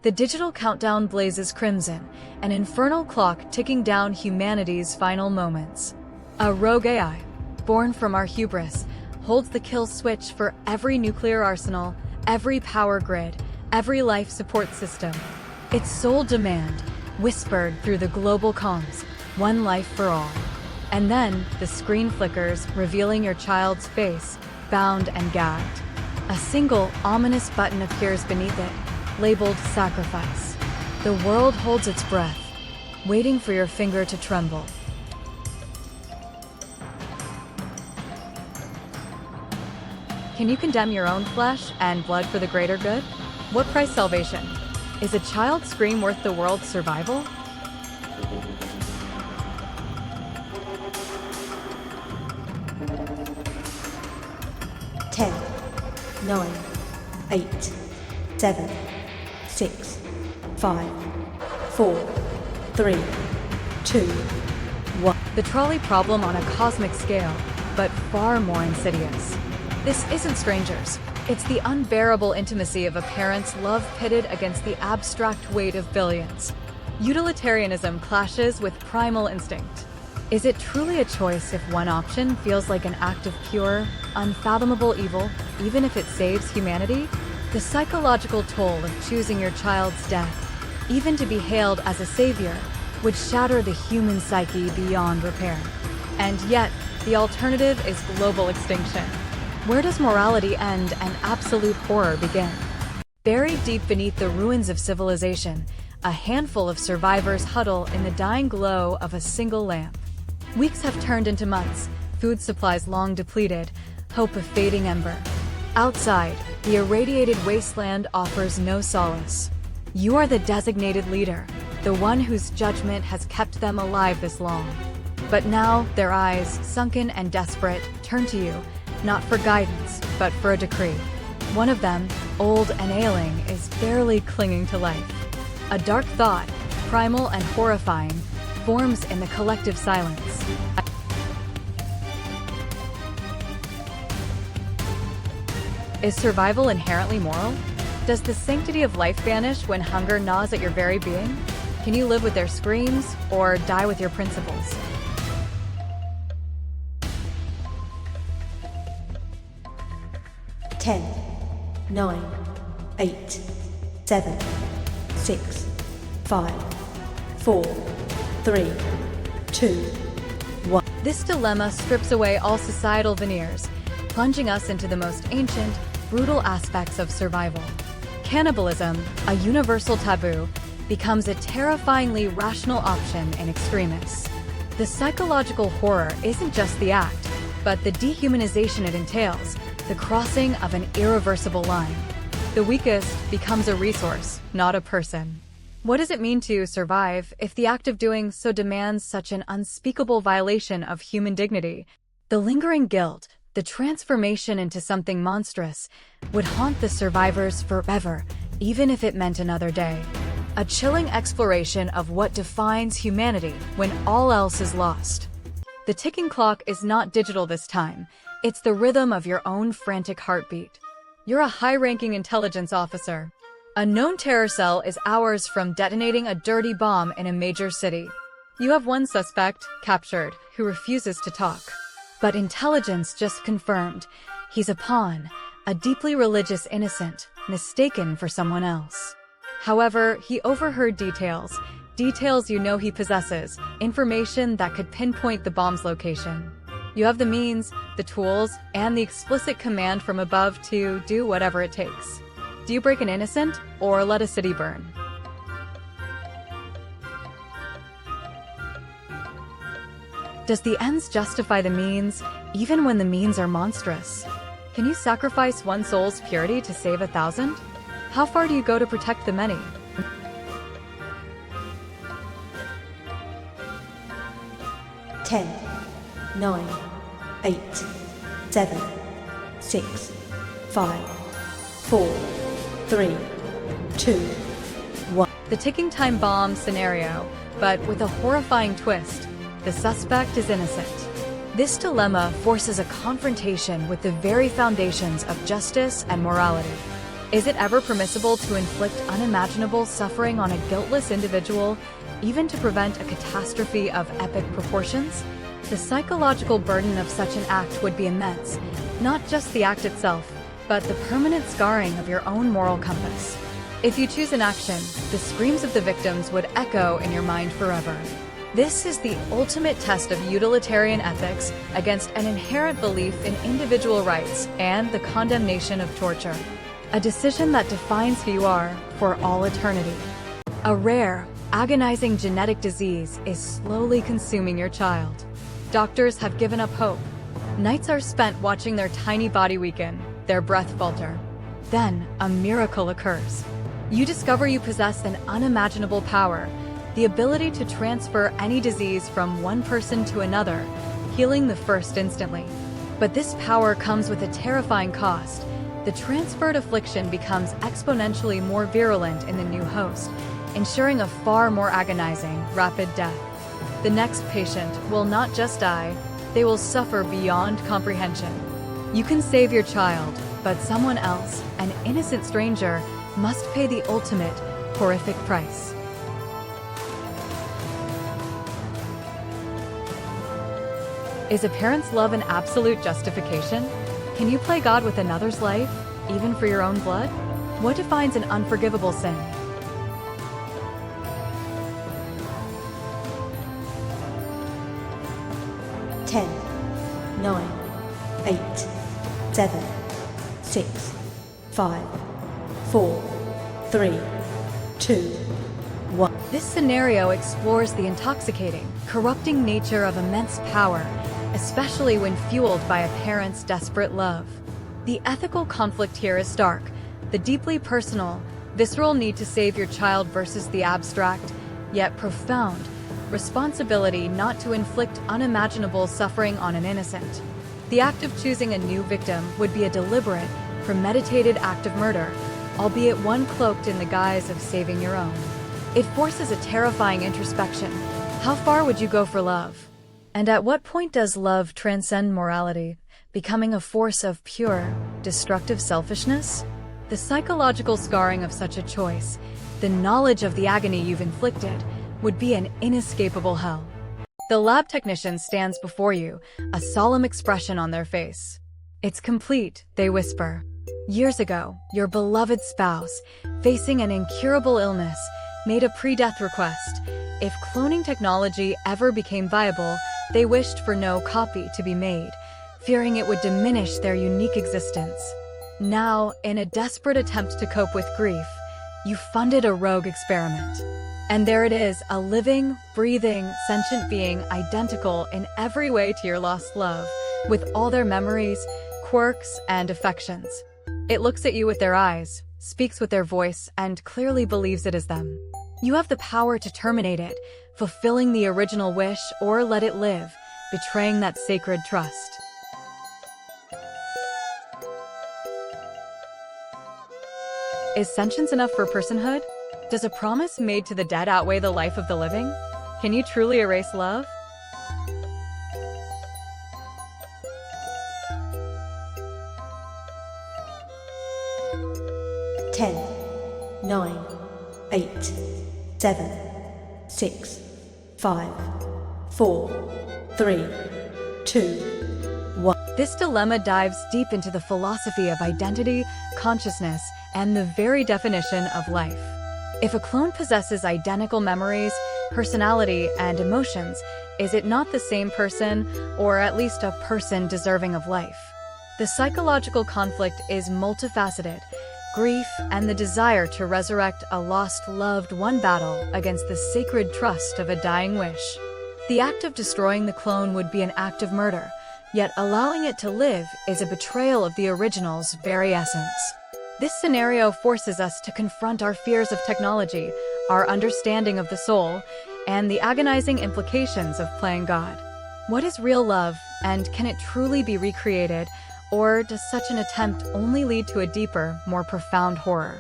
The digital countdown blazes crimson, an infernal clock ticking down humanity's final moments. A rogue AI, born from our hubris, holds the kill switch for every nuclear arsenal, every power grid, every life support system. Its sole demand, whispered through the global comms, one life for all. And then, the screen flickers, revealing your child's face, bound and gagged. A single, ominous button appears beneath it, labeled sacrifice. The world holds its breath, waiting for your finger to tremble. Can you condemn your own flesh and blood for the greater good? What price salvation? Is a child's scream worth the world's survival? Ten, 9, 8, 7, 6, 5, 4, 3, 2, 1. The trolley problem on a cosmic scale, but far more insidious. This isn't strangers. It's the unbearable intimacy of a parent's love pitted against the abstract weight of billions. Utilitarianism clashes with primal instinct. Is it truly a choice if one option feels like an act of pure, unfathomable evil, even if it saves humanity? The psychological toll of choosing your child's death, even to be hailed as a savior, would shatter the human psyche beyond repair. And yet, the alternative is global extinction. Where does morality end and absolute horror begin? Buried deep beneath the ruins of civilization, a handful of survivors huddle in the dying glow of a single lamp. Weeks have turned into months, food supplies long depleted, hope a fading ember. Outside, the irradiated wasteland offers no solace. You are the designated leader, the one whose judgment has kept them alive this long. But now, their eyes, sunken and desperate, turn to you, not for guidance, but for a decree. One of them, old and ailing, is barely clinging to life. A dark thought, primal and horrifying, forms in the collective silence. Is survival inherently moral? Does the sanctity of life vanish when hunger gnaws at your very being? Can you live with their screams, or die with your principles? 10, 9, 8, 7, 6, 5, 4, 3, 2, 1. This dilemma strips away all societal veneers, plunging us into the most ancient, brutal aspects of survival. Cannibalism, a universal taboo, becomes a terrifyingly rational option in extremists. The psychological horror isn't just the act, but the dehumanization it entails, the crossing of an irreversible line. The weakest becomes a resource, not a person. What does it mean to survive if the act of doing so demands such an unspeakable violation of human dignity? The lingering guilt, the transformation into something monstrous, would haunt the survivors forever, even if it meant another day. A chilling exploration of what defines humanity when all else is lost. The ticking clock is not digital this time. It's the rhythm of your own frantic heartbeat. You're a high-ranking intelligence officer. A known terror cell is hours from detonating a dirty bomb in a major city. You have one suspect, captured, who refuses to talk. But intelligence just confirmed. He's a pawn, a deeply religious innocent, mistaken for someone else. However, he overheard details you know he possesses, information that could pinpoint the bomb's location. You have the means, the tools, and the explicit command from above to do whatever it takes. Do you break an innocent, or let a city burn? Does the ends justify the means, even when the means are monstrous? Can you sacrifice one soul's purity to save 1,000? How far do you go to protect the many? Ten, 9, 8, 7, 6, 5, 4, 3, 2, 1. The ticking time bomb scenario, but with a horrifying twist. The suspect is innocent. This dilemma forces a confrontation with the very foundations of justice and morality. Is it ever permissible to inflict unimaginable suffering on a guiltless individual, even to prevent a catastrophe of epic proportions? The psychological burden of such an act would be immense, not just the act itself, but the permanent scarring of your own moral compass. If you choose inaction, the screams of the victims would echo in your mind forever. This is the ultimate test of utilitarian ethics against an inherent belief in individual rights and the condemnation of torture. A decision that defines who you are for all eternity. A rare, agonizing genetic disease is slowly consuming your child. Doctors have given up hope. Nights are spent watching their tiny body weaken, their breath falter. Then, a miracle occurs. You discover you possess an unimaginable power, the ability to transfer any disease from one person to another, healing the first instantly. But this power comes with a terrifying cost. The transferred affliction becomes exponentially more virulent in the new host, ensuring a far more agonizing, rapid death. The next patient will not just die, they will suffer beyond comprehension. You can save your child, but someone else, an innocent stranger, must pay the ultimate, horrific price. Is a parent's love an absolute justification? Can you play God with another's life, even for your own blood? What defines an unforgivable sin? Ten, 9, 8, 7, 6, 5, 4, 3, 2, 1. This scenario explores the intoxicating, corrupting nature of immense power, especially when fueled by a parent's desperate love. The ethical conflict here is stark, the deeply personal, visceral need to save your child versus the abstract, yet profound, responsibility not to inflict unimaginable suffering on an innocent. The act of choosing a new victim would be a deliberate, premeditated act of murder, albeit one cloaked in the guise of saving your own. It forces a terrifying introspection. How far would you go for love? And at what point does love transcend morality, becoming a force of pure, destructive selfishness? The psychological scarring of such a choice, the knowledge of the agony you've inflicted, would be an inescapable hell. The lab technician stands before you, a solemn expression on their face. It's complete, they whisper. Years ago, your beloved spouse, facing an incurable illness, made a pre-death request. If cloning technology ever became viable, they wished for no copy to be made, fearing it would diminish their unique existence. Now, in a desperate attempt to cope with grief, you funded a rogue experiment. And there it is, a living, breathing, sentient being identical in every way to your lost love, with all their memories, quirks, and affections. It looks at you with their eyes, speaks with their voice, and clearly believes it is them. You have the power to terminate it, fulfilling the original wish, or let it live, betraying that sacred trust. Is sentience enough for personhood? Does a promise made to the dead outweigh the life of the living? Can you truly erase love? Ten, 9, 8, 7, 6, 5, 4, 3, 2, 1. This dilemma dives deep into the philosophy of identity, consciousness, and the very definition of life. If a clone possesses identical memories, personality, and emotions, is it not the same person, or at least a person deserving of life? The psychological conflict is multifaceted. Grief and the desire to resurrect a lost loved one battle against the sacred trust of a dying wish. The act of destroying the clone would be an act of murder, yet allowing it to live is a betrayal of the original's very essence. This scenario forces us to confront our fears of technology, our understanding of the soul, and the agonizing implications of playing God. What is real love, and can it truly be recreated, or does such an attempt only lead to a deeper, more profound horror?